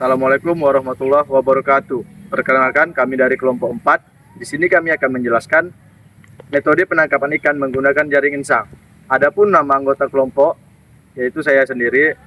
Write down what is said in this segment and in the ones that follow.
Assalamualaikum warahmatullahi wabarakatuh. Perkenalkan, kami dari kelompok 4. Di sini kami akan menjelaskan metode penangkapan ikan menggunakan jaring insang. Adapun nama anggota kelompok, yaitu saya sendiri.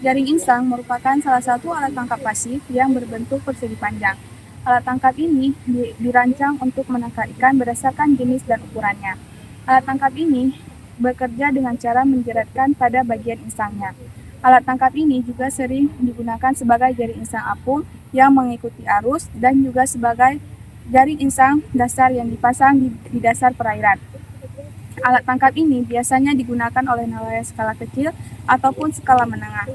Jaring insang merupakan salah satu alat tangkap pasif yang berbentuk persegi panjang. Alat tangkap ini dirancang untuk menangkap ikan berdasarkan jenis dan ukurannya. Alat tangkap ini bekerja dengan cara menjeratkan pada bagian insangnya. Alat tangkap ini juga sering digunakan sebagai jaring insang apung yang mengikuti arus dan juga sebagai jaring insang dasar yang dipasang di dasar perairan. Alat tangkap ini biasanya digunakan oleh nelayan skala kecil ataupun skala menengah.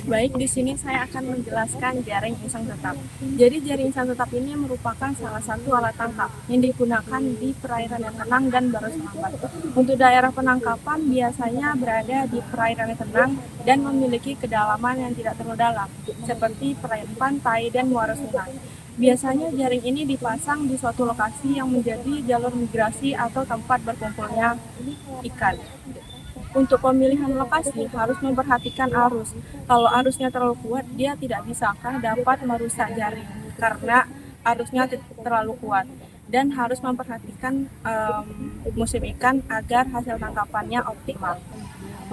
Baik, di sini saya akan menjelaskan jaring insang tetap. Jadi jaring insang tetap ini merupakan salah satu alat tangkap yang digunakan di perairan yang tenang dan baros lambat. Untuk daerah penangkapan biasanya berada di perairan yang tenang dan memiliki kedalaman yang tidak terlalu dalam, seperti perairan pantai dan muara sungai. Biasanya jaring ini dipasang di suatu lokasi yang menjadi jalur migrasi atau tempat berkumpulnya ikan. Untuk pemilihan lokasi harus memperhatikan arus. Kalau arusnya terlalu kuat, dia tidak bisa akan dapat merusak jaring karena arusnya terlalu kuat. Dan harus memperhatikan musim ikan agar hasil tangkapannya optimal.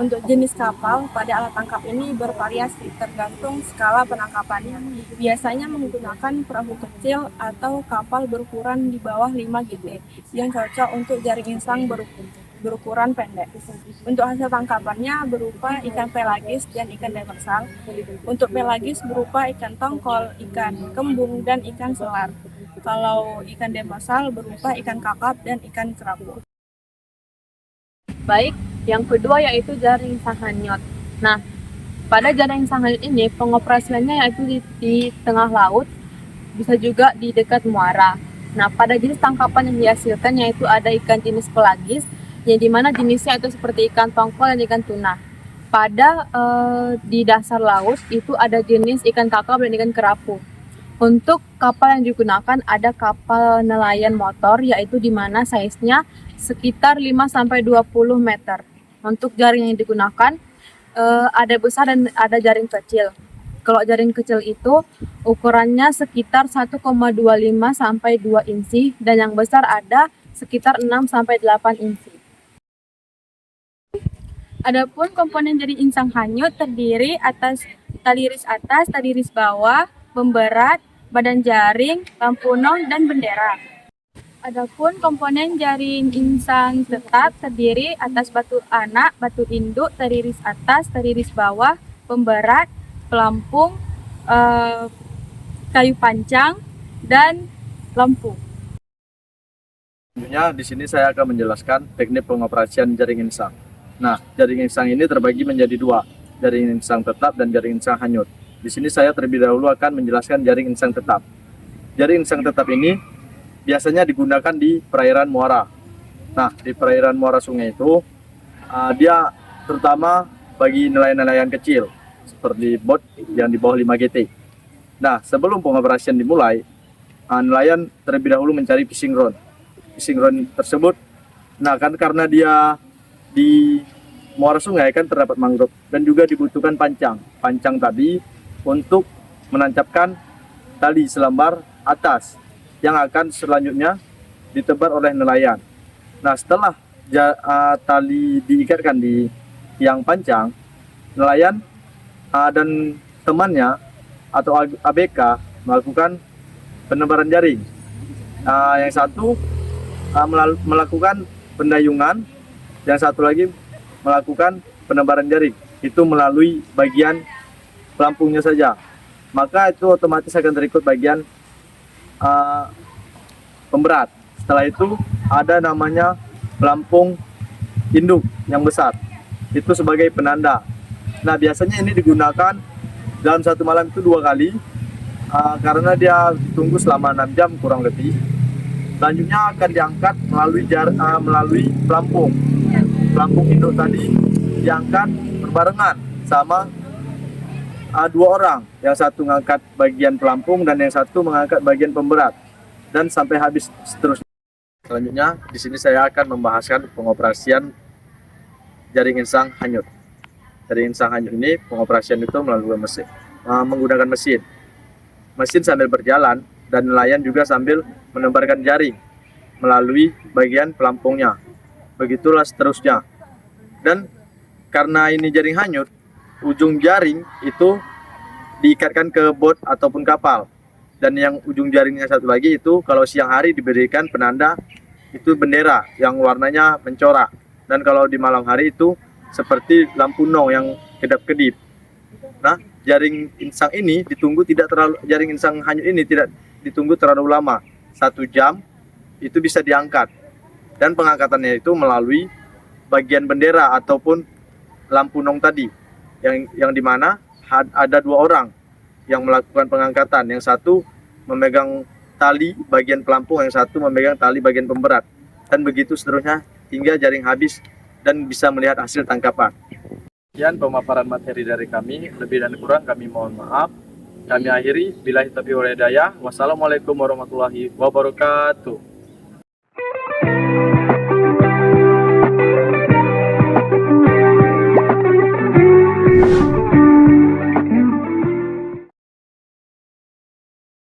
Untuk jenis kapal pada alat tangkap ini bervariasi tergantung skala penangkapannya. Biasanya menggunakan perahu kecil atau kapal berukuran di bawah 5 GT yang cocok untuk jaring insang berukuran pendek. Untuk hasil tangkapannya berupa ikan pelagis dan ikan demersal. Untuk pelagis berupa ikan tongkol, ikan kembung, dan ikan selar. Kalau ikan demersal berupa ikan kakap dan ikan kerapu. Baik, yang kedua yaitu jaring insang hanyut. Nah, pada jaring insang hanyut ini pengoperasiannya yaitu di tengah laut, bisa juga di dekat muara. Nah, pada jenis tangkapan yang dihasilkan yaitu ada ikan jenis pelagis, yang dimana jenisnya itu seperti ikan tongkol dan ikan tuna. Pada di dasar laut itu ada jenis ikan kakap dan ikan kerapu. Untuk kapal yang digunakan ada kapal nelayan motor, yaitu dimana size-nya sekitar 5-20 meter. Untuk jaring yang digunakan ada besar dan ada jaring kecil. Kalau jaring kecil itu ukurannya sekitar 1,25 sampai 2 inci dan yang besar ada sekitar 6 sampai 8 inci. Adapun komponen jaring insang hanyut terdiri atas tali iris bawah, pemberat, badan jaring, lampu non, dan bendera. Adapun komponen jaring insang tetap terdiri atas batu anak, batu induk, tali iris bawah, pemberat, pelampung, kayu pancang, dan lampu. Selanjutnya, di sini saya akan menjelaskan teknik pengoperasian jaring insang. Nah, jaring insang ini terbagi menjadi dua, jaring insang tetap dan jaring insang hanyut. Di sini saya terlebih dahulu akan menjelaskan jaring insang tetap. Jaring insang tetap ini biasanya digunakan di perairan muara. Nah, di perairan muara sungai itu, dia terutama bagi nelayan-nelayan kecil, seperti bot yang di bawah 5 GT. Nah, sebelum pengoperasian dimulai, nelayan terlebih dahulu mencari fishing rod. Fishing rod tersebut, nah kan karena dia di muara sungai kan terdapat mangrove dan juga dibutuhkan pancang. Pancang tadi untuk menancapkan tali selembar atas yang akan selanjutnya ditebar oleh nelayan. Nah, setelah tali diikatkan di tiang pancang, nelayan dan temannya atau ABK melakukan penebaran jaring. Yang satu melakukan pendayungan, yang satu lagi melakukan penebaran jaring. Itu melalui bagian pelampungnya saja. Maka itu otomatis akan terikut bagian pemberat. Setelah itu ada namanya pelampung induk yang besar. Itu sebagai penanda. Nah, biasanya ini digunakan dalam satu malam itu 2 kali karena dia tunggu selama 6 jam kurang lebih. Selanjutnya akan diangkat melalui pelampung induk tadi, diangkat berbarengan sama dua orang, yang satu mengangkat bagian pelampung dan yang satu mengangkat bagian pemberat, dan sampai habis seterusnya. Selanjutnya di sini saya akan membahaskan pengoperasian jaring insang hanyut. Jaring insang hanyut ini pengoperasian itu melalui mesin, menggunakan mesin. Mesin sambil berjalan dan nelayan juga sambil menebarkan jaring melalui bagian pelampungnya. Begitulah seterusnya. Dan karena ini jaring hanyut, ujung jaring itu diikatkan ke bot ataupun kapal. Dan yang ujung jaringnya satu lagi itu kalau siang hari diberikan penanda itu bendera yang warnanya mencorak. Dan kalau di malam hari itu seperti lampu no yang kedap-kedip. Nah, jaring insang ini jaring insang hanyut ini tidak ditunggu terlalu lama. 1 jam itu bisa diangkat. Dan pengangkatannya itu melalui bagian bendera ataupun lampu nong tadi. Yang dimana ada 2 orang yang melakukan pengangkatan. Yang satu memegang tali bagian pelampung, yang satu memegang tali bagian pemberat. Dan begitu seterusnya hingga jaring habis dan bisa melihat hasil tangkapan. Sekian pemaparan materi dari kami, lebih dan kurang kami mohon maaf. Kami akhiri, billahi taufiq wal hidayah. Wassalamualaikum warahmatullahi wabarakatuh.